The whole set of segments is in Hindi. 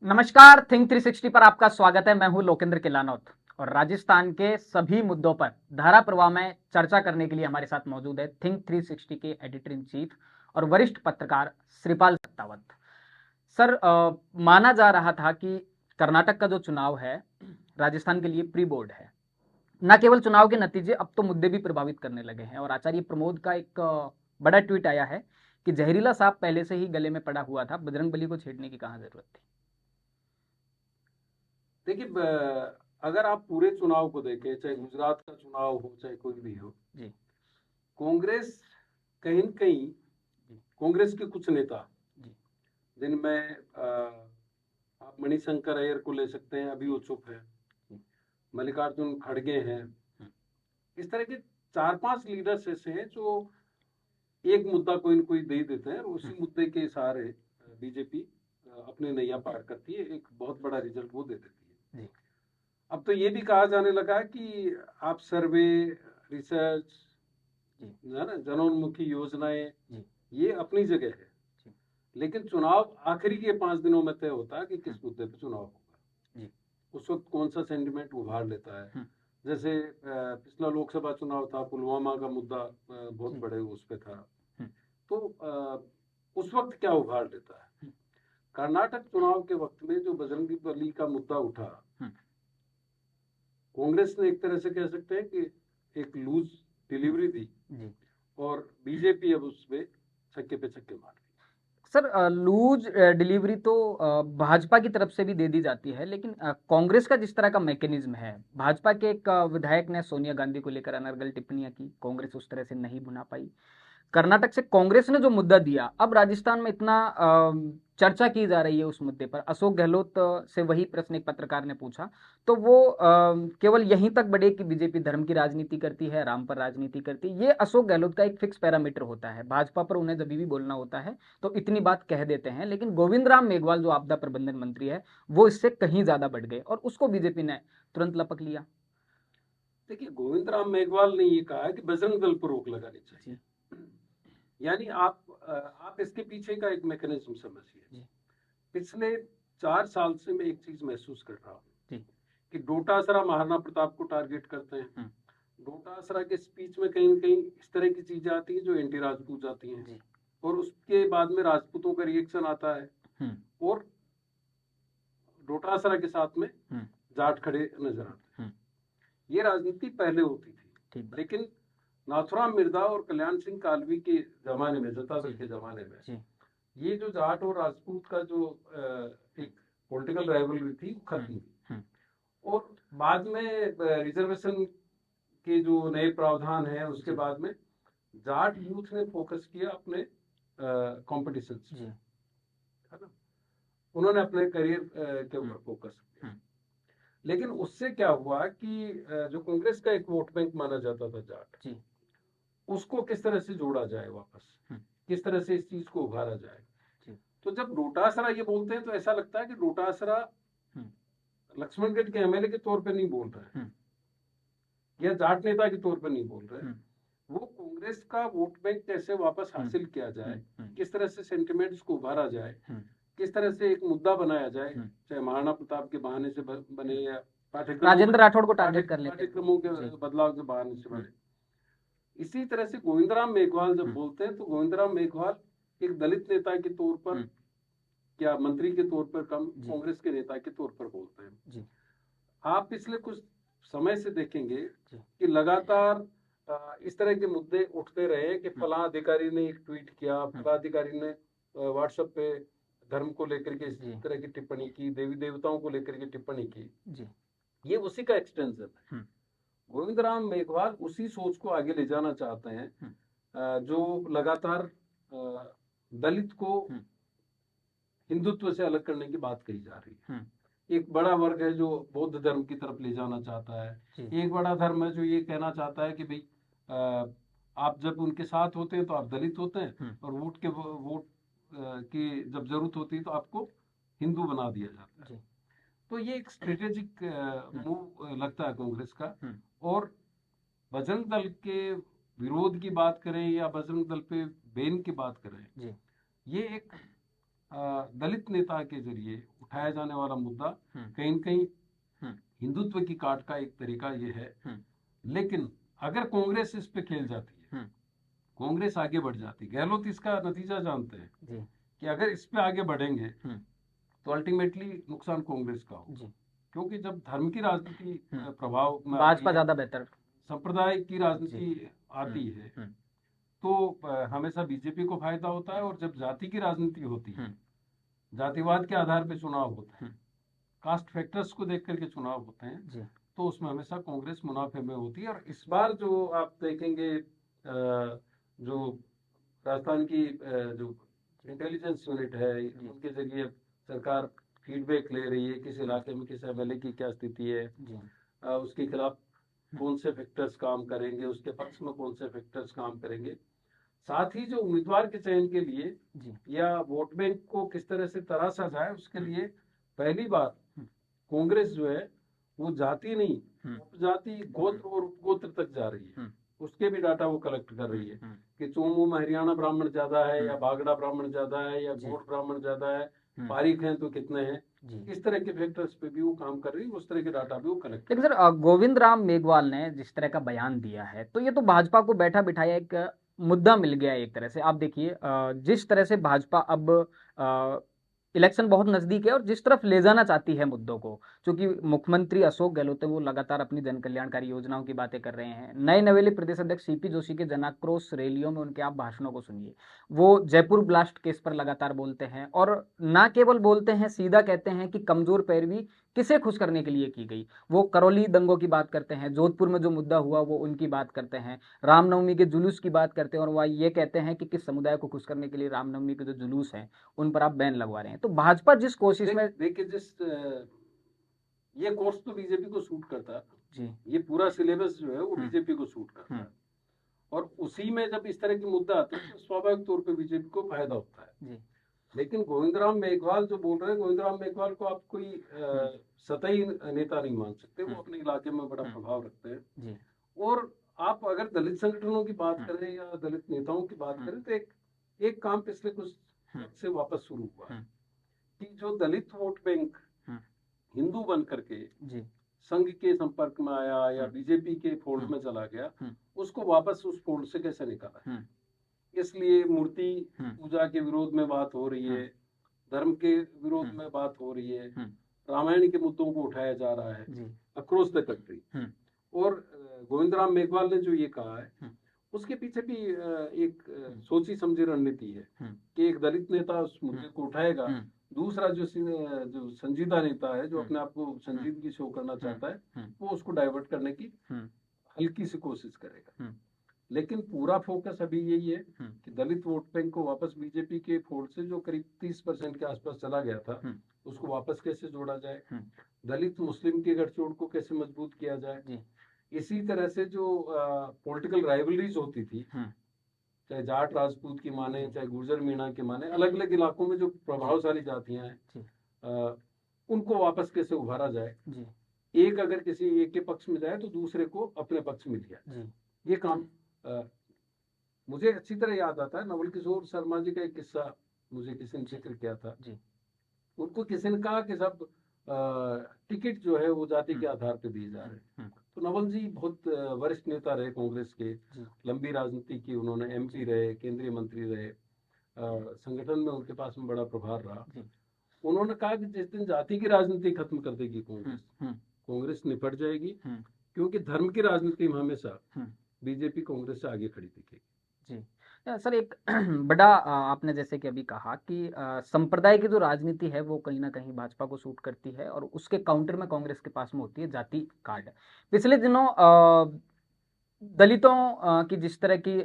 नमस्कार। थिंक 360 पर आपका स्वागत है। मैं हूं लोकेंद्र किलानौत और राजस्थान के सभी मुद्दों पर धारा प्रवाह में चर्चा करने के लिए हमारे साथ मौजूद है थिंक 360 के एडिटर इन चीफ और वरिष्ठ पत्रकार श्रीपाल सत्तावत। सर, माना जा रहा था कि कर्नाटक का जो चुनाव है राजस्थान के लिए प्री बोर्ड है। न केवल चुनाव के नतीजे, अब तो मुद्दे भी प्रभावित करने लगे हैं और आचार्य प्रमोद का एक बड़ा ट्वीट आया है कि जहरीला सांप पहले से ही गले में पड़ा हुआ था, बजरंगबली को छेड़ने की कहां जरूरत थी। देखिए, अगर आप पूरे चुनाव को देखें, चाहे गुजरात का चुनाव हो चाहे कोई भी हो, जी। कांग्रेस कहीं न कहीं, जी। कांग्रेस के कुछ नेता जी। जिनमें आप मणिशंकर अय्यर को ले सकते हैं, अभी वो चुप है। मल्लिकार्जुन खड़गे हैं। इस तरह के 4-5 लीडर्स ऐसे हैं जो एक मुद्दा कोई न कोई दे देते हैं और उसी मुद्दे के सहारे बीजेपी अपने नैया पार करती है, एक बहुत बड़ा रिजल्ट वो दे देती है। अब तो ये भी कहा जाने लगा कि आप सर्वे, रिसर्च, है ना, जनोन्मुखी योजनाएं, ये अपनी जगह है, लेकिन चुनाव आखिरी के 5 दिनों में तय होता है कि किस मुद्दे पर चुनाव होगा। उस वक्त कौन सा सेंटिमेंट उभार लेता है। जैसे पिछला लोकसभा चुनाव था, पुलवामा का मुद्दा बहुत बड़े उस पे था, तो उस वक्त क्या उभार लेता है। कर्नाटक चुनाव के वक्त में जो बजरंगी बली का मुद्दा उठा, कांग्रेस ने एक तरह से कह सकते हैं कि एक लूज डिलीवरी दी और बीजेपी अब उसमें छक्के पे छक्के मार रही। सर, लूज डिलीवरी तो भाजपा की तरफ से भी दे दी जाती है, लेकिन कांग्रेस का जिस तरह का मैकेनिज्म है, भाजपा के एक विधायक ने सोनिया गांधी को लेकर अनर्गल टिप्पणियां की, कांग्रेस उस तरह से नहीं भुना पाई। कर्नाटक से कांग्रेस ने जो मुद्दा दिया, अब राजस्थान में इतना चर्चा की जा रही है उस मुद्दे पर। अशोक गहलोत से वही प्रश्न एक पत्रकार ने पूछा, तो वो केवल यहीं तक बढ़े कि बीजेपी धर्म की राजनीति करती है, राम पर राजनीति करती है। ये अशोक गहलोत का एक फिक्स पैरामीटर होता है। भाजपा पर उन्हें जब भी बोलना होता है तो इतनी बात कह देते हैं, लेकिन गोविंद राम मेघवाल जो आपदा प्रबंधन मंत्री है, वो इससे कहीं ज्यादा बढ़ गए और उसको बीजेपी ने तुरंत लपक लिया। देखिए, गोविंद राम मेघवाल ने ये कहा कि बजरंग दल पर रोक लगानी चाहिए। यानी आप इसके पीछे का एक मैकेनिज्म समझिए। पिछले 4 साल से मैं एक चीज महसूस कर रहा हूँ कि डोटासरा महाराणा प्रताप को टारगेट करते हैं। डोटासरा के स्पीच में कहीं न कहीं इस तरह की चीजें आती हैं जो एंटी राजपूत आती हैं और उसके बाद में राजपूतों का रिएक्शन आता है और डोटासरा के साथ में जाट खड़े नजर आते हैं। ये राजनीति पहले होती थी, लेकिन नाथुराम मिर्जा और कल्याण सिंह कालवी के जमाने में, जतादल के जमाने में, ये जो जाट और राजपूत का जो एक पॉलिटिकल राइवलरी थी खत्म हुई और बाद में रिजर्वेशन के जो नए प्रावधान है उसके बाद में जाट यूथ ने फोकस किया अपने कंपटीशन, है ना, उन्होंने अपने करियर के ऊपर फोकस किया। लेकिन उससे क्या हुआ कि जो कांग्रेस का एक वोट बैंक माना जाता था जाट, उसको किस तरह से जोड़ा जाए वापस, किस तरह से इस चीज को उभारा जाए। तो जब डोटासरा ये बोलते हैं तो ऐसा लगता है कि डोटासरा लक्ष्मणगढ़ के एमएलए के तौर पे नहीं बोल रहे हैं या जाट नेता के तौर पे नहीं बोल रहे हैं। वो कांग्रेस का वोट बैंक कैसे वापस हासिल किया जाए, किस तरह से सेंटिमेंट्स को उभारा जाए, किस तरह से एक मुद्दा बनाया जाए, चाहे महाराणा प्रताप के बहाने से बने या राजेंद्र राठौड़ को टारगेट कर लेते हैं, पाठ्यक्रमों के बदलाव के बहाने से बने। इसी तरह से गोविंदराम मेघवाल जब बोलते हैं तो गोविंदराम मेघवाल एक दलित नेता के तौर पर या मंत्री के तौर पर कम, कांग्रेस के नेता के तौर पर बोलते हैं। आप पिछले कुछ समय से देखेंगे कि लगातार इस तरह के मुद्दे उठते रहे कि फलां अधिकारी ने एक ट्वीट किया, फलां अधिकारी ने व्हाट्सएप पे धर्म को लेकर के इस तरह की टिप्पणी की, देवी देवताओं को लेकर के टिप्पणी की। ये उसी का एक्सटेंशन है। गोविंद राम मेघवाल उसी सोच को आगे ले जाना चाहते हैं जो लगातार दलित को हिंदुत्व से अलग करने की बात कही जा रही है। एक बड़ा वर्ग है जो बौद्ध धर्म की तरफ ले जाना चाहता है। एक बड़ा धर्म है जो ये कहना चाहता है कि भाई आप जब उनके साथ होते हैं तो आप दलित होते हैं और वोट की जब जरूरत होती है तो आपको हिंदू बना दिया जाता है। तो ये एक स्ट्रेटेजिक मूव लगता है कांग्रेस का। और बजरंग दल के विरोध की बात करें या बजरंग दल पे बैन की बात करें, ये एक दलित नेता के जरिए उठाया जाने वाला मुद्दा हम्म, कहीं न कहीं हम्म, हिंदुत्व की काट का एक तरीका ये है। हम्म, लेकिन अगर कांग्रेस इस पे खेल जाती है, हम्म, कांग्रेस आगे बढ़ जाती, गहलोत इसका नतीजा जानते हैं जी, कि अगर इस पे आगे बढ़ेंगे हम्म, तो अल्टीमेटली नुकसान कांग्रेस का होगा। जी, क्योंकि जब धर्म की राजनीति हम्म, प्रभाव में आती भाजपा है, ज्यादा बेहतर। संप्रदाय की जी, राजनीति हम्म, आती है, हम्म, तो हमेशा बीजेपी को फायदा होता है। और जब जाति की राजनीति होती है, हम्म, जातिवाद के आधार पे चुनाव होते हैं, हम्म, कास्ट फैक्टर्स को देख करके चुनाव होते हैं, जी, तो उसमें हमेशा कांग्रेस मुनाफे में होती है। और इस बार जो आप देखेंगे, जो राजस्थान की जो इंटेलिजेंस यूनिट है, जी, उनके जरिए सरकार फीडबैक ले रही है किस इलाके में किस एमएलए की क्या स्थिति है, जी, उसके खिलाफ कौन से फैक्टर्स काम करेंगे, उसके पक्ष में कौन से फैक्टर्स काम करेंगे। साथ ही जो उम्मीदवार के चयन के लिए जी, या वोट बैंक को किस तरह से तराशा जाए, उसके हम्म, लिए पहली बार हम्म, कांग्रेस जो है वो जाति नहीं, हम्म, उपजाति, गोत्र और उपगोत्र तक जा रही है। हम्म, उसके भी डाटा वो कलेक्ट कर रही हम्म, है हम्म, कि चोमू में हरियाणा ब्राह्मण ज्यादा है, या हम्म, बागड़ा ब्राह्मण ज्यादा है, या जी, गोंड ब्राह्मण ज्यादा है, हम्म, पारिक हैं तो कितने हैं। जी। इस तरह के फैक्टर्स पे भी वो काम कर रही है, उस तरह के डाटा भी वो कलेक्ट कर लेकिन रही सर गोविंद राम मेघवाल ने जिस तरह का बयान दिया है तो ये तो भाजपा को बैठा बिठाया एक मुद्दा मिल गया है एक तरह से। आप देखिए जिस तरह से भाजपा अब इलेक्शन बहुत नजदीक है और जिस तरफ ले जाना चाहती है मुद्दों को, क्योंकि मुख्यमंत्री अशोक गहलोत है वो लगातार अपनी जन कल्याणकारी योजनाओं की बातें कर रहे हैं। नए नवेले प्रदेश अध्यक्ष सीपी जोशी के जनाक्रोश रैलियों में उनके आप भाषणों को सुनिए, वो जयपुर ब्लास्ट केस पर लगातार बोलते हैं और ना केवल बोलते हैं, सीधा कहते हैं कि कमजोर पैरवी किसे खुश करने के लिए की गई। वो करौली दंगों की बात करते हैं, जोधपुर में जो मुद्दा हुआ वो उनकी बात करते हैं, रामनवमी के जुलूस की बात करते हैं और वह ये कहते हैं कि किस समुदाय को खुश करने के लिए रामनवमी के जो जुलूस हैं उन पर आप बैन लगवा रहे हैं। तो भाजपा जिस कोशिश में देखिए, ये कोर्स तो बीजेपी को सूट करता है, जी, ये पूरा सिलेबस जो है वो हम्म, बीजेपी को सूट करता हम्म, है। और उसी में जब इस तरह के मुद्दा आते हैं तो स्वाभाविक तौर पे बीजेपी को फायदा होता है। जी, लेकिन गोविंद राम मेघवाल जो बोल रहे हैं, गोविंद राम मेघवाल को आप कोई हम्म, सतही नेता नहीं मान सकते। वो हम्म, अपने इलाके में बड़ा हम्म, प्रभाव रखते हैं। जी, और आप अगर दलित संगठनों की बात हम्म, करें या दलित नेताओं की बात हम्म, करें, तो एक एक काम पिछले कुछ हम्म, वक्त से वापस शुरू हुआ है हम्म, कि जो दलित वोट बैंक हम्म, हिंदू बन करके जी, संघ के संपर्क में आया या हम्म, बीजेपी के फोल्ड हम्म, में चला गया, हम्म, उसको वापस उस फोल्ड से कैसे निकाला हम्म, जाए। इसलिए मूर्ति हम्म, पूजा के विरोध में बात हो रही है, हम्म, धर्म के विरोध हम्म, में बात हो रही है, हम्म, रामायण के मुद्दों को उठाया जा रहा है जी, अक्रॉस द कंट्री। हम्म, और गोविंद राम मेघवाल ने जो ये कहा है, हम्म, उसके पीछे भी एक हम्म, सोची समझी रणनीति है हम्म, कि एक दलित नेता उस मुद्दे को उठाएगा, हम्म, दूसरा जो संजीदा नेता है, जो हम्म, अपने आप को हम्म, संजीदगी शो करना हम्म, चाहता है, हम्म, वो उसको डाइवर्ट करने की हम्म, हल्की सी कोशिश करेगा। हम्म, लेकिन पूरा फोकस अभी यही है हम्म, कि दलित वोट बैंक को वापस बीजेपी के फोल्ड से, जो करीब 30% के आसपास चला गया था, हम्म, उसको वापस कैसे जोड़ा जाए, हम्म, दलित मुस्लिम की गठजोड़ को कैसे मजबूत किया जाए। जी, इसी तरह से जो पॉलिटिकल राइवलरीज होती थी, हम्म, चाहे जाट राजपूत की माने, जी, चाहे गुर्जर मीणा की माने, अलग अलग इलाकों में जो जी, प्रभावशाली जातियां हैं, जी, अ, उनको वापस कैसे उभारा जाए। जी, एक अगर किसी एक के पक्ष में जाए तो दूसरे को अपने पक्ष में लिया जाए। जी, ये काम मुझे अच्छी तरह याद आता है, नवल किशोर शर्मा जी का एक किस्सा मुझे किसी ने जिक्र किया था। जी, उनको किसी ने कहा कि सब टिकट जो है वो जाति के हम्म, आधार पर दिए जा रहे हैं। हम्म, तो नवल जी बहुत वरिष्ठ नेता रहे कांग्रेस के, जी, लंबी राजनीति की उन्होंने, एमपी जी, रहे, केंद्रीय मंत्री रहे, संगठन में उनके पास में बड़ा प्रभार रहा। जी, उन्होंने कहा कि जिस दिन जाति की राजनीति खत्म कर देगी हम्म, कांग्रेस, हम्म, कांग्रेस निपट जाएगी। हम्म, क्योंकि धर्म की राजनीति में हमेशा हम्म, बीजेपी कांग्रेस से आगे खड़ी दिखेगी। जी। सर एक बड़ा आपने जैसे कि अभी कहा कि संप्रदाय की जो राजनीति है वो कहीं ना कहीं भाजपा को सूट करती है और उसके काउंटर में कांग्रेस के पास में होती है जाति कार्ड। पिछले दिनों दलितों की जिस तरह की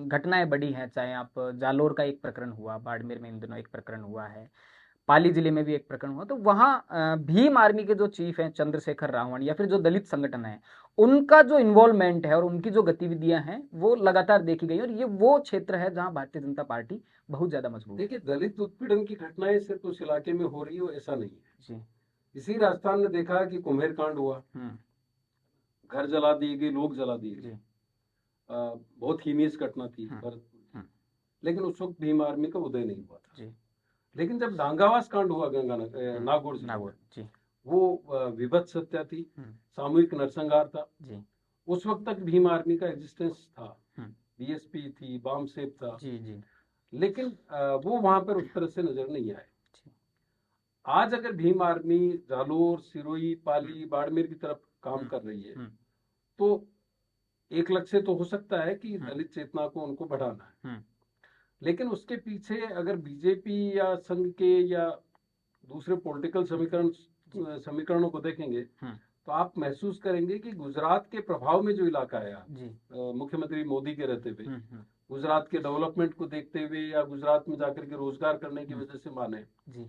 घटनाएं बढ़ी हैं, चाहे आप जालोर का एक प्रकरण हुआ, बाड़मेर में इन दिनों एक प्रकरण हुआ है, पाली जिले में भी एक प्रकरण हुआ, तो वहां भीम आर्मी के जो चीफ हैं चंद्रशेखर रावण या फिर जो दलित संगठन है उनका जो इन्वॉल्वमेंट है और उनकी जो गतिविधियां हैं वो लगातार देखी गई और ये वो क्षेत्र है जहां भारतीय जनता पार्टी बहुत ज्यादा मजबूत है। देखिए, दलित उत्पीड़न की घटनाएं सिर्फ उस इलाके में हो रही हो ऐसा नहीं है। जी, इसी राजस्थान में देखा कि कुम्हेर कांड हुआ, हम्म, घर जला दिए गए, लोग जला दिए जी, गए। बहुत हीनियस घटना थी हम्म, भरतपुर की। हम्म, लेकिन उस वक्त भीम आर्मी का उदय नहीं हुआ था। जी, लेकिन जब दांगावास कांड हुआ नागौर जिले नागौर में, जी। वो विभत्स हत्या थी, सामूहिक नरसंहार था जी। उस वक्त तक भीम आर्मी का एग्जिस्टेंस था, हम्म, बीएसपी थी, बम सेफ था, जी जी लेकिन वो वहां पर उस तरह से नजर नहीं आए। जी। आज अगर भीम आर्मी जालोर, सिरोही, पाली, बाड़मेर की तरफ काम कर रही है, हम्म, तो एक लक्ष्य तो हो सकता है कि हम्म, दलित चेतना को उनको बढ़ाना है, हम्म, लेकिन उसके पीछे अगर बीजेपी या संघ के या दूसरे पॉलिटिकल जी। समीकरणों को देखेंगे, हम्म, तो आप महसूस करेंगे कि गुजरात के प्रभाव में जो इलाका है, जी। मुख्यमंत्री मोदी के रहते हुए, हम्म, गुजरात के डेवलपमेंट को देखते हुए या गुजरात में जाकर के रोजगार करने की हम्म, वजह से माने, जी।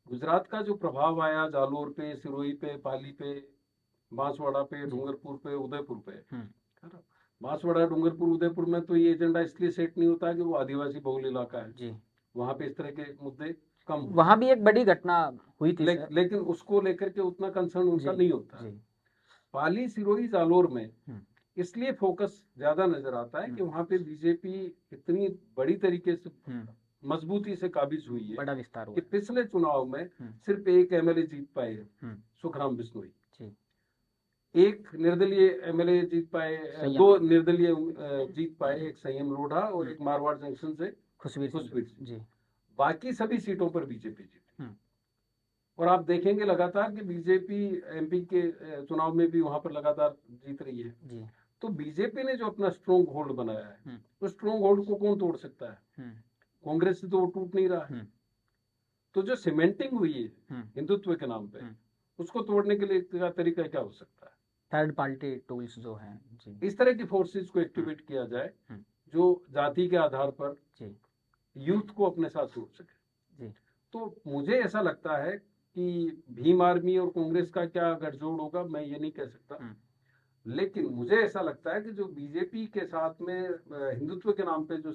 गुजरात का जो प्रभाव आया जालोर पे, सिरोही पे, पाली पे, बांसवाड़ा पे, जी। डूंगरपुर पे, उदयपुर पे, हम्म, है ना। बांसवाड़ा, डूंगरपुर, उदयपुर में तो ये एजेंडा इसलिए सेट नहीं होता कि वो आदिवासी बहुल इलाका है, जी। वहां पे इस तरह के मुद्दे कम होते वहां हैं। भी एक बड़ी घटना हुई थी सर। लेकिन उसको लेकर के उतना कंसर्न जी उनका नहीं होता है। जी। पाली, सिरोही, जालोर में हम्म, इसलिए फोकस ज्यादा नजर आता है हम्म, कि वहां पे बीजेपी इतनी बड़ी तरीके से हम्म, मजबूती से काबिज हुई है बड़ा विस्तार कि हुआ है। पिछले चुनाव में हम्म, सिर्फ एक एमएलए जीत पाए हैं, हम्म, सुखराम बिश्नोई। जी। एक निर्दलीय एमएलए जीत पाए, संयम। दो निर्दलीय जीत पाए, एक संयम लोढ़ा और हम्म, एक मारवाड़ जंक्शन से खुशबीर सिंह। खुशबीर सिंह। जी। बाकी सभी सीटों पर बीजेपी जीती। हम्म, और आप देखेंगे लगातार कि बीजेपी एमपी के चुनाव में भी वहां पर लगातार जीत रही है। जी। तो बीजेपी ने जो अपना स्ट्रोंग होल्ड बनाया है, हम्म, उस स्ट्रोंग होल्ड को कौन तोड़ सकता है? हम्म, कांग्रेस से तो वो टूट नहीं रहा है। हम्म, तो जो सीमेंटिंग हुई है हम्म, हिंदुत्व के नाम पे, हम्म। उसको तोड़ने के लिए का तरीका क्या हो सकता थर्ड पार्टी टूल्स जो हैं। जी। है? इस तरह की फोर्सेस को हम्म, एक्टिवेट किया जाए हम्म, जो जाति के आधार पर जी यूथ को अपने साथ जोड़ सके। जी। तो मुझे ऐसा लगता है कि भीम आर्मी और कांग्रेस का क्या गठजोड़ होगा मैं ये नहीं कह सकता, हम्म, लेकिन मुझे ऐसा लगता है कि जो बीजेपी के साथ में हिंदुत्व के नाम पे जो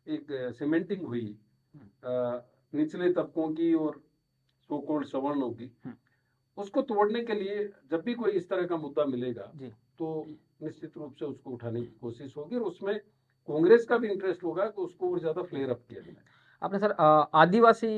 एक सीमेंटिंग हुई हम्म, निचले तबकों की और सो कॉल्ड सवर्णों की, हम्म, उसको तोड़ने के लिए जब भी कोई इस तरह का मुद्दा मिलेगा, जी। तो निश्चित रूप से उसको उठाने की कोशिश होगी और उसमें कांग्रेस का भी इंटरेस्ट होगा कि उसको और ज्यादा फ्लेयर अप किया जाए। आपने सर आदिवासी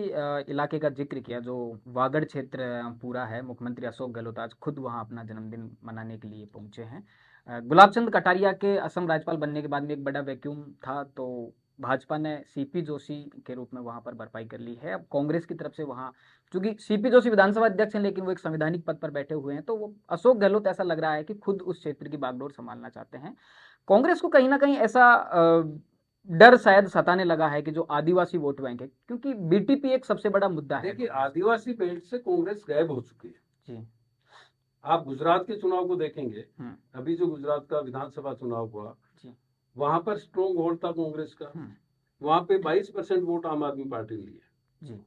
इलाके का जिक्र किया जो वागड़ क्षेत्र पूरा है। मुख्यमंत्री अशोक गहलोत आज खुद वहां अपना जन्मदिन मनाने के लिए पहुंचे हैं। गुलाब चंद कटारिया के असम राज्यपाल बनने के बाद में एक बड़ा वैक्यूम था, तो भाजपा ने सीपी जोशी के रूप में वहां पर भरपाई कर ली है। अब कांग्रेस की तरफ से वहां, क्योंकि सीपी जोशी विधानसभा अध्यक्ष हैं लेकिन वो एक संवैधानिक पद पर बैठे हुए हैं, तो वो अशोक गहलोत ऐसा लग रहा है कि खुद उस क्षेत्र की बागडोर संभालना चाहते हैं। कांग्रेस को कहीं ना कहीं ऐसा डर शायद सताने लगा है कि जो आदिवासी वोट बैंक है, क्योंकि बीटीपी एक सबसे बड़ा मुद्दा है। देखिए, आदिवासी बेल्ट से कांग्रेस गायब हो चुकी है। जी। आप गुजरात के चुनाव को देखेंगे, हम्म, अभी जो गुजरात का विधानसभा चुनाव हुआ, जी। वहां पर स्ट्रोंग होल्ड था कांग्रेस का। हम्म, वहां पे 22% वोट आम आदमी पार्टी ने लिए। जी।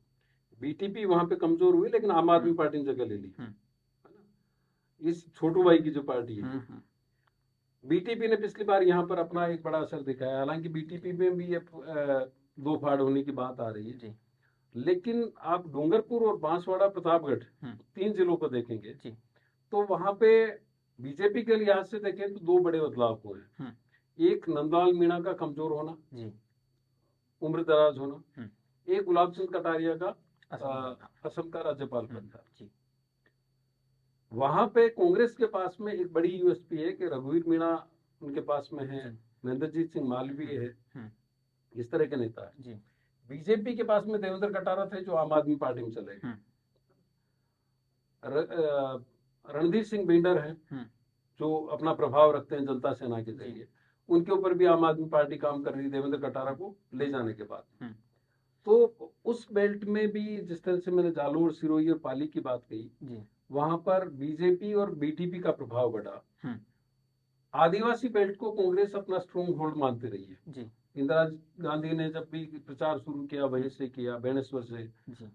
बीटीपी वहां पे कमजोर हुई, लेकिन आम आदमी हम्म, पार्टी ने जगह ले ली, हम्म, है ना। इस छोटू भाई की जो पार्टी है, हम्म, बीटीपी ने पिछली बार यहाँ पर अपना एक बड़ा असर दिखाया। हालांकि बीटीपी में भी अब दो फाड़ होने की बात आ रही है, जी। लेकिन आप डूंगरपुर और बांसवाड़ा, प्रतापगढ़, हम्म, तीन जिलों को देखेंगे, जी। तो वहां पे बीजेपी के लिहाज से देखें तो दो बड़े बदलाव हुए हैं। हम्म, एक नंदलाल मीणा का कमजोर होना, जी। उम्र दराज होना। हम्म, एक गुलाब चंद कटारिया का असम। असम का राज्यपाल पद था। जी। वहां पे कांग्रेस के पास में एक बड़ी यूएसपी है कि रघुवीर मीणा उनके पास में है, जी। महेंद्रजीत सिंह मालवीय है, हम्म, इस तरह के नेता है। जी। बीजेपी के पास में देवेंद्र कटारा थे जो आम आदमी पार्टी में चले गए। हम्म, रणधीर सिंह बिंडर है हम्म, जो अपना प्रभाव रखते हैं जनता सेना के जी। जरिए, उनके ऊपर भी आम आदमी पार्टी काम कर रही है देवेंद्र कटारा को ले जाने के बाद। हम्म, तो उस बेल्ट में भी जिस तरह से मैंने जालोर, सिरोही और पाली की बात कही, जी। वहां पर बीजेपी और बीटीपी का प्रभाव बढ़ा। हम्म, आदिवासी बेल्ट को कांग्रेस अपना स्ट्रॉन्ग होल्ड मानती रही है। जी। इंदिरा गांधी ने जब भी प्रचार शुरू किया वहीं से किया, बेनेश्वर से जी।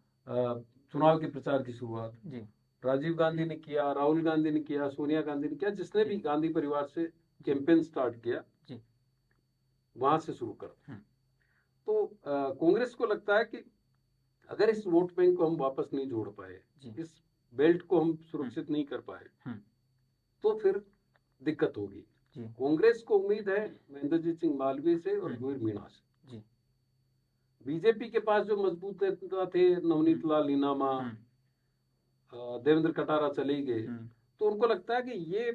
चुनाव के प्रचार की शुरुआत। जी। राजीव गांधी ने किया, राहुल गांधी ने किया, सोनिया गांधी ने किया, जिसने भी गांधी परिवार से कैंपेन स्टार्ट किया जी। वहां से शुरू कर। हम्म, तो कांग्रेस को लगता है कि अगर इस वोट बैंक को हम वापस नहीं जोड़ पाए, जी। इस बेल्ट को हम सुरक्षित नहीं कर पाए, हम्म, तो फिर दिक्कत होगी। जी। कांग्रेस को उम्मीद है महेंद्रजीत सिंह मालवीय से और हम्म, रघुवीर मीणा से। जी। बीजेपी के पास जो मजबूत नेता थे, नवनीत लाल नीनामा, देवेंद्र कटारा चले गए, तो उनको लगता है कि ये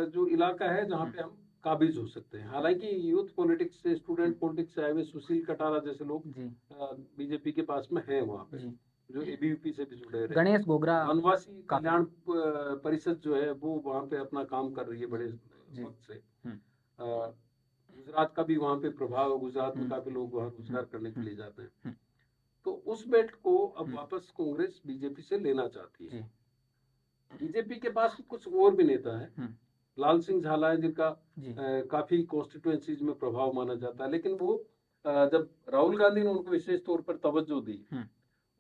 जो इलाका है जहाँ पे हम काबिज हो सकते हैं। हालांकि यूथ पॉलिटिक्स से, स्टूडेंट पॉलिटिक्स से आए हुए सुशील कटारा जैसे लोग बीजेपी के पास में हैं वहाँ पे, जो एबीवीपी से भी जुड़े रहे। गणेश गोगरा, वनवासी कल्याण परिषद जो है वो वहाँ पे अपना काम कर रही है बड़े वक्त से। गुजरात का भी वहाँ पे प्रभाव है, गुजरात में काफी लोग वहाँ रोजगार करने के लिए जाते हैं। तो उस बेल्ट को अब वापस कांग्रेस बीजेपी से लेना चाहती है। बीजेपी के पास कुछ और भी नेता है, लाल सिंह झाला है जिनका काफी कॉन्स्टिट्यूएंसीज में प्रभाव माना जाता है, लेकिन वो जब राहुल गांधी ने उनको विशेष तौर पर तवज्जो दी,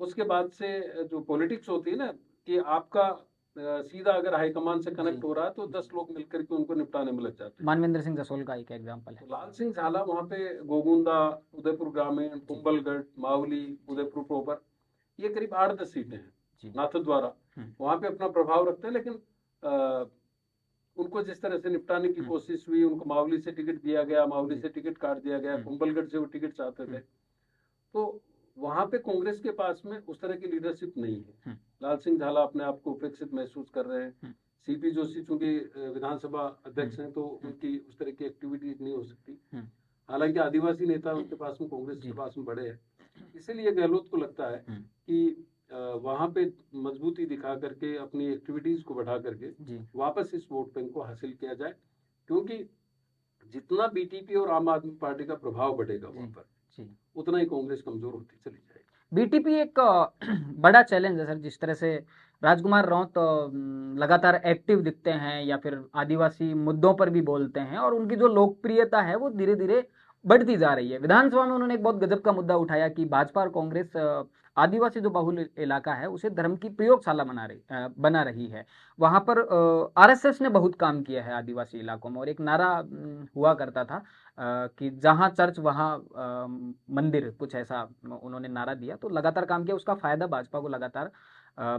उसके बाद से जो पॉलिटिक्स होती है ना कि आपका सीधा अगर हाईकमान से कनेक्ट हो रहा है तो 10 लोग मिलकर के उनको निपटाने में लग जाते हैं। मानवेंद्र सिंह जसोल का एक एग्जांपल है। तो लाल सिंह झाला वहाँ पे गोगुंदा, उदयपुर ग्रामीण, कुंभलगढ़, मावली, उदयपुर प्रोपर, ये करीब 8-10 सीटें हैं नाथद्वारा, वहाँ पे अपना प्रभाव रखते हैं। लेकिन उनको जिस तरह से निपटाने की कोशिश हुई, उनको मावली से टिकट दिया गया, मावली से टिकट काट दिया गया, कुंभलगढ़ से वो टिकट चाहते थे, तो वहां पे कांग्रेस के पास में उस तरह की लीडरशिप नहीं है। लाल सिंह झाला अपने आप को उपेक्षित महसूस कर रहे हैं। सीपी जोशी चूंकि विधानसभा अध्यक्ष हैं तो उनकी उस तरह की एक्टिविटीज नहीं हो सकती। हालांकि आदिवासी नेता उनके पास में, कांग्रेस के पास में बड़े हैं, इसीलिए गहलोत को लगता है कि वहां पे मजबूती दिखा करके अपनी एक्टिविटीज को बढ़ा करके वापस इस वोट बैंक को हासिल किया जाए, क्योंकि जितना बीटीपी और आम आदमी पार्टी का प्रभाव बढ़ेगा वहां पर, उतना ही कांग्रेस कमजोर होती चली जाएगी। बीटीपी एक बड़ा चैलेंज है सर। जिस तरह से राजकुमार राउत लगातार एक्टिव दिखते हैं या फिर आदिवासी मुद्दों पर भी बोलते हैं, और उनकी जो लोकप्रियता है वो धीरे धीरे बढ़ती जा रही है। विधानसभा में उन्होंने एक बहुत गजब का मुद्दा उठाया कि भाजपा और कांग्रेस आदिवासी जो बहुल इलाका है उसे धर्म की प्रयोगशाला बना रही है। वहां पर आरएसएस ने बहुत काम किया है आदिवासी इलाकों में, और एक नारा हुआ करता था कि जहां चर्च वहां मंदिर, कुछ ऐसा उन्होंने नारा दिया। तो लगातार काम किया, उसका फायदा भाजपा को लगातार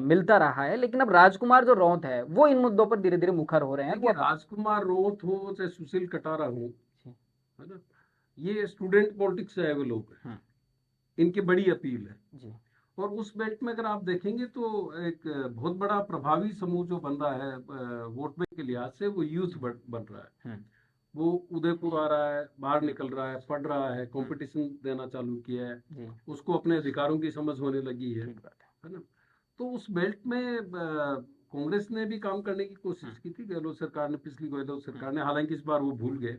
मिलता रहा है। लेकिन अब राजकुमार जो रौत है वो इन मुद्दों पर धीरे धीरे मुखर हो रहे हैं। वो राजकुमार रौत हो चाहे सुशील कटारा हो, है ना, ये स्टूडेंट पॉलिटिक्स से आए हुए लोग हैं, इनकी बड़ी अपील है। और उस बेल्ट में अगर आप देखेंगे तो एक बहुत बड़ा प्रभावी समूह जो बन रहा है वोट बैंक के लिहाज से, वो यूथ बन रहा है। वो उदयपुर आ रहा है, बाहर निकल रहा है, पढ़ रहा है, कंपटीशन देना चालू किया है, उसको अपने अधिकारों की समझ होने लगी है ना। तो उस बेल्ट में कांग्रेस ने भी काम करने की कोशिश की थी, गहलोत सरकार ने, पिछली गहलोत सरकार ने, हालांकि इस बार वो भूल गए।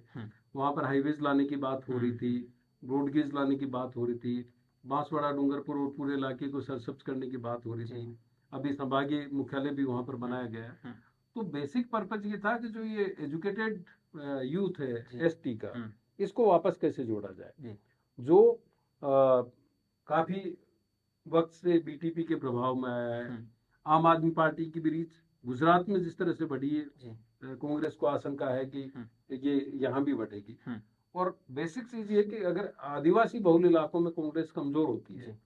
वहां पर हाईवेज लाने की बात हो रही थी, ब्रॉडगेज लाने की बात हो रही थी, बांसवाड़ा, डूंगरपुर और पूरे इलाके को सरसब्ज करने की बात हो रही थी। अभी संभागीय मुख्यालय भी वहां पर बनाया गया है। तो बेसिक पर्पज ये था कि जो ये एजुकेटेड यूथ है एसटी का, इसको वापस कैसे जोड़ा जाए, जो काफी वक्त से बीटीपी के प्रभाव में आया है। आम आदमी पार्टी की भी रीच गुजरात में जिस तरह से बढ़ी है, कांग्रेस को आशंका है कि ये यहाँ भी बढ़ेगी। और बेसिक चीज ये कि अगर आदिवासी बहुल इलाकों में कांग्रेस कमजोर होती है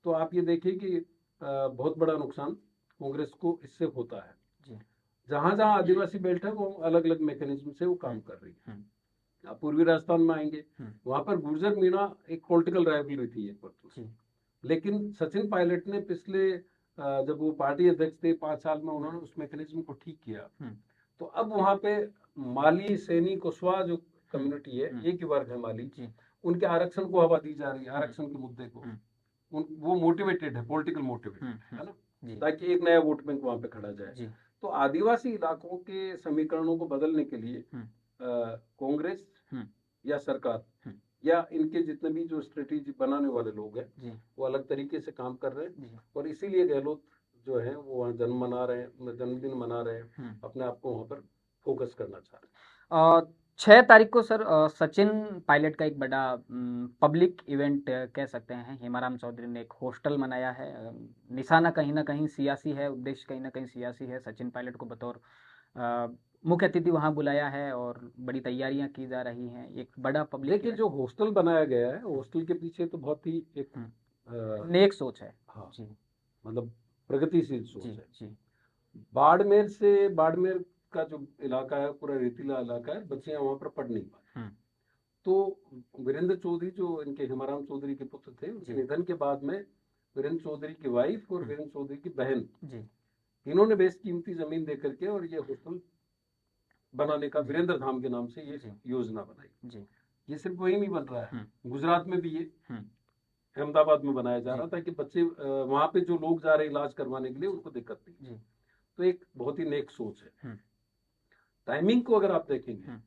तो आप ये देखिए कि बहुत बड़ा नुकसान कांग्रेस को इससे होता है। जहां जहां आदिवासी बेल्ट है वो अलग अलग मैकेनिज्म से वो काम कर रही है। आप पूर्वी राजस्थान में आएंगे, वहां पर गुर्जर मीणा एक पॉलिटिकल राइवलरी थी एक वक्त, लेकिन सचिन पायलट ने पिछले जब वो पार्टी अध्यक्ष थे 5 साल में, उन्होंने उस मैकेनिज्म को ठीक किया। तो अब वहां पे माली, सैनी, कुशवाहा जो कम्युनिटी है, एक ही वर्ग है माली, उनके आरक्षण को हवा दी जा रही है, आरक्षण के मुद्दे को। वो मोटिवेटेड है, पॉलिटिकल मोटिवेटेड है ना, ताकि एक नया वोट बैंक वहां पे खड़ा जाए। तो आदिवासी इलाकों के समीकरणों को बदलने के लिए कांग्रेस या सरकार या इनके जितने भी जो स्ट्रेटेजी बनाने वाले लोग हैं वो अलग तरीके से काम कर रहे हैं। और इसीलिए गहलोत जो है वो वहाँ जन्मदिन मना रहे हैं, अपने आप को वहाँ पर फोकस करना चाह रहे हैं। 6 तारीख को सर सचिन पायलट का एक बड़ा पब्लिक इवेंट कह सकते हैं। हेमाराम चौधरी ने एक हॉस्टल बनाया है, निशाना कहीं ना कहीं सियासी है, उद्देश्य कहीं ना कहीं सियासी है। सचिन पायलट को बतौर मुख्य अतिथि वहां बुलाया है और बड़ी तैयारियां की जा रही हैं। एक बड़ा पब्लिक, देखिए जो हॉस्टल बनाया गया है, हॉस्टल के पीछे तो बहुत ही एक नेक सोच है। हाँ जी, मतलब प्रगतिशील सोच है। बाड़मेर का जो इलाका है पूरा रेतीला इलाका है, बच्चे वहां पर पढ़ नहीं पाते। तो वीरेंद्र चौधरी जो इनके हेमाराम चौधरी के पुत्र थे, उनके निधन के बाद में वीरेंद्र चौधरी की वाइफ और वीरेंद्र चौधरी की बहन, इन्होंने बेशकीमती जमीन दे करके और ये होटल बनाने का वीरेंद्र धाम के नाम से ये योजना बनाई। ये सिर्फ वही नहीं बन रहा है, गुजरात में भी ये अहमदाबाद में बनाया जा रहा था कि बच्चे वहां पे जो लोग जा रहे हैं इलाज करवाने के लिए उनको दिक्कत नहीं। तो एक बहुत ही नेक सोच है। टाइमिंग को अगर आप देखेंगे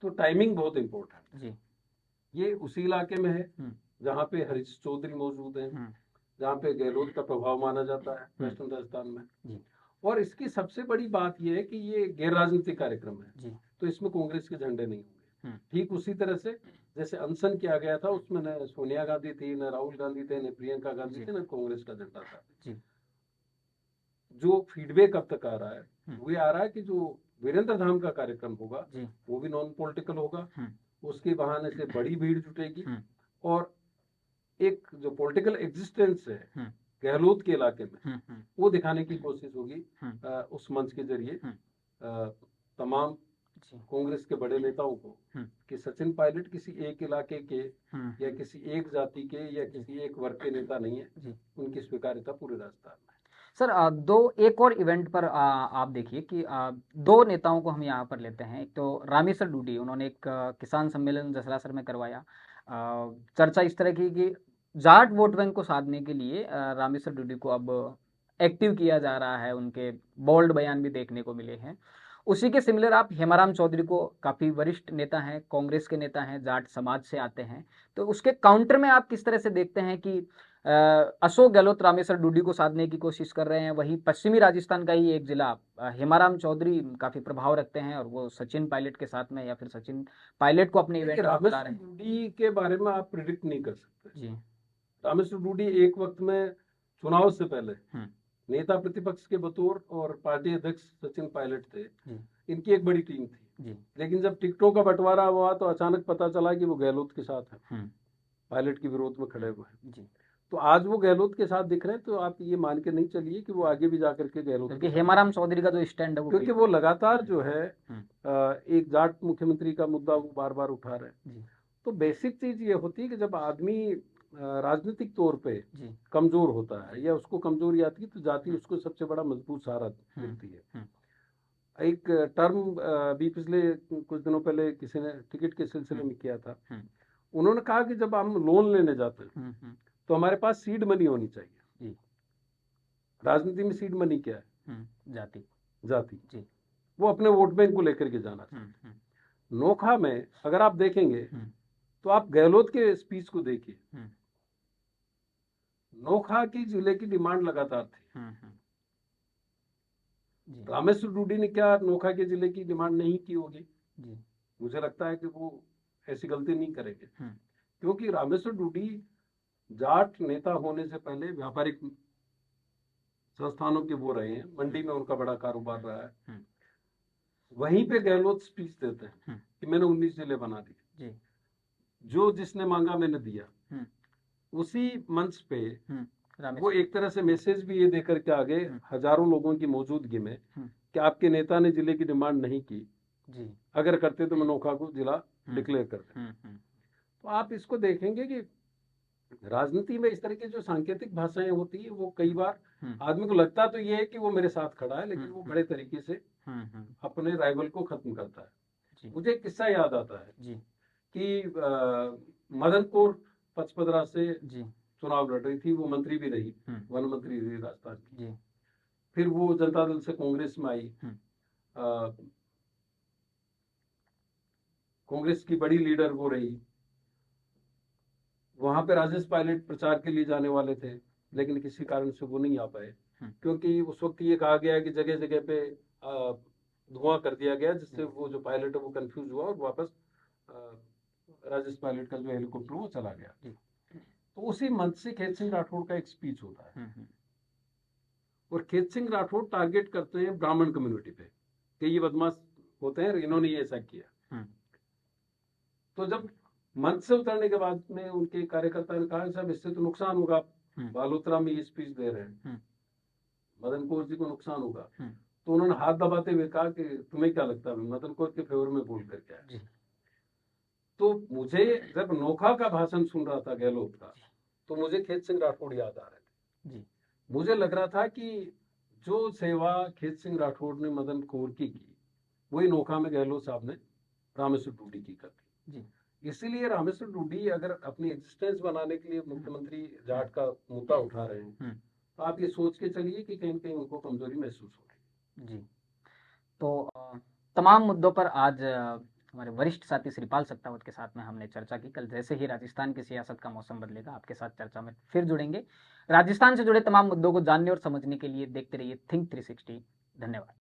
तो टाइमिंग बहुत इंपॉर्टेंट है। ये उसी इलाके में है जहाँ पे हरीश चौधरी मौजूद हैं, जहाँ पे गहलोत का प्रभाव माना जाता है वेस्टर्न राजस्थान में। और इसकी सबसे बड़ी बात यह है कि ये गैर राजनीतिक कार्यक्रम है, तो इसमें कांग्रेस के झंडे नहीं होंगे। ठीक उसी तरह से जैसे अनशन किया गया था, उसमें न सोनिया गांधी थी, न राहुल गांधी थे, न प्रियंका गांधी थे, न कांग्रेस का झंडा था। जो फीडबैक अब तक आ रहा है वो ये आ रहा है कि जो वीरेंद्र धाम का कार्यक्रम होगा वो भी नॉन पॉलिटिकल होगा, उसके बहाने से बड़ी भीड़ जुटेगी और एक जो पॉलिटिकल एग्जिस्टेंस है गहलोत के इलाके में वो दिखाने की कोशिश होगी उस मंच के जरिए तमाम कांग्रेस के बड़े नेताओं को कि सचिन पायलट किसी एक इलाके के या किसी एक जाति के या किसी एक वर्ग के नेता नहीं है, उनकी स्वीकार्यता पूरे राजस्थान में। सर एक और इवेंट पर आप देखिए कि दो नेताओं को हम यहाँ पर लेते हैं। एक तो रामेश्वर डूडी, उन्होंने एक किसान सम्मेलन जसरासर में करवाया। चर्चा इस तरह की कि जाट वोट बैंक को साधने के लिए रामेश्वर डूडी को अब एक्टिव किया जा रहा है, उनके बोल्ड बयान भी देखने को मिले हैं। उसी के सिमिलर आप हेमाराम चौधरी को, काफ़ी वरिष्ठ नेता हैं, कांग्रेस के नेता हैं, जाट समाज से आते हैं, तो उसके काउंटर में आप किस तरह से देखते हैं कि अशोक गहलोत रामेश्वर डूडी को साधने की कोशिश कर रहे हैं, वहीं पश्चिमी राजस्थान का ही एक जिला हेमाराम चौधरी काफी प्रभाव रखते हैं और वो सचिन पायलट के साथ में या फिर सचिन पायलट को अपने इवेंट में बुला रहे हैं। डूडी के बारे में आप प्रिडिक्ट नहीं कर सकते जी। रामेश्वर डूडी एक वक्त में चुनाव से पहले नेता प्रतिपक्ष के बतौर और पार्टी अध्यक्ष सचिन पायलट थे, इनकी एक बड़ी टीम थी। लेकिन जब टिकटों का बंटवारा हुआ तो अचानक पता चला कि वो गहलोत के साथ है, पायलट के विरोध में खड़े हुए हैं। तो आज वो गहलोत के साथ दिख रहे हैं, तो आप ये मान के नहीं चलिए कि वो आगे भी जाकर के गहलोत, क्योंकि हेमाराम चौधरी का जो स्टैंड है क्योंकि वो लगातार जो है एक जाट मुख्यमंत्री का मुद्दा वो बार बार उठा रहे हैं। तो बेसिक चीज ये होती है कि जब आदमी राजनीतिक तौर पे कमजोर होता है या उसको कमजोरी आती है तो जाति उसको सबसे बड़ा मजबूत सहारा मिलती है। एक टर्म भी पिछले कुछ दिनों पहले किसी ने टिकट के सिलसिले में किया था, उन्होंने कहा कि जब हम लोन लेने जाते हैं तो हमारे पास सीड मनी होनी चाहिए। राजनीति में सीड मनी क्या है? जाति। वो अपने वोट बैंक को लेकर के जाना चाहिए। नोखा में अगर आप देखेंगे तो आप गहलोत के स्पीच को देखिए, नोखा की जिले की डिमांड लगातार थी। रामेश्वर डूडी ने क्या नोखा के जिले की डिमांड नहीं की होगी? मुझे लगता है कि वो ऐसी गलती नहीं करेंगे, क्योंकि रामेश्वर डूडी जाट नेता होने से पहले व्यापारिक संस्थानों के वो रहे हैं, मंडी में उनका बड़ा कारोबार रहा है। वहीं पे गहलोत स्पीच देते हैं कि मैंने 19 जिले बना दिए, जो जिसने मांगा मैंने दिया। उसी मंच पे वो एक तरह से मैसेज भी ये देकर के आगे हजारों लोगों की मौजूदगी में कि आपके नेता ने जिले की डिमांड नहीं की, अगर करते तो मैं नोखा को जिला डिक्लेयर करते। तो आप इसको देखेंगे कि राजनीति में इस तरह की जो सांकेतिक भाषाएं होती है वो कई बार आदमी को लगता तो ये है कि वो मेरे साथ खड़ा है, लेकिन वो बड़े तरीके से अपने राइवल को खत्म करता है। मुझे एक किस्सा याद आता है कि मदन कौर पचपदरा से चुनाव लड़ रही थी, वो मंत्री भी रही, वन मंत्री रही राजस्थान की। फिर वो जनता दल से कांग्रेस में आई, कांग्रेस की बड़ी लीडर वो रही। वहां पे राजेश पायलट प्रचार के लिए जाने वाले थे, लेकिन किसी कारण से वो नहीं आ पाए, क्योंकि उस वक्त ये कहा गया कि जगह जगह पे धुआं कर दिया गया, जिससे वो जो पायलट है वो कंफ्यूज हुआ और वापस राजेश पायलट का जो हेलीकॉप्टर वो चला गया। तो उसी मंच से खेत सिंह राठौड़ का एक स्पीच होता है और खेत सिंह राठौड़ टारगेट करते हैं ब्राह्मण कम्युनिटी पे कि ये बदमाश होते हैं, इन्होंने ये ऐसा किया। तो जब मंच से उतरने के बाद में उनके कार्यकर्ता ने कहा साहब इससे तो नुकसान होगा, बालोतरा में ये स्पीच दे रहे हैं, मदन कौर जी को नुकसान होगा। तो उन्होंने हाथ दबाते हुए कहा कि तुम्हें क्या लगता है मदन कौर के फेवर में बोल कर क्या है? तो मुझे जब नोखा का भाषण सुन रहा था गहलोत का, तो मुझे खेत सिंह राठौड़ याद आ रहे थे जी। मुझे लग रहा था कि जो सेवा खेत सिंह राठौड़ ने मदन कोरकी की, वही नोखा में गहलोत साहब ने रामेश्वर डूडी की कर दी। जी। इसीलिए रामेश्वर डूडी अगर अपनी एग्जिस्टेंस बनाने के लिए मुख्यमंत्री जाट का मुद्दा उठा रहे हैं, तो आप ये सोच के चलिए कि कहीं न कहीं उनको कमजोरी महसूस हो रही जी। तो तमाम मुद्दों पर आज हमारे वरिष्ठ साथी श्रीपाल सत्तावत के साथ में हमने चर्चा की। कल जैसे ही राजस्थान की सियासत का मौसम बदलेगा, आपके साथ चर्चा में फिर जुड़ेंगे। राजस्थान से जुड़े तमाम मुद्दों को जानने और समझने के लिए देखते रहिए थिंक 360। धन्यवाद।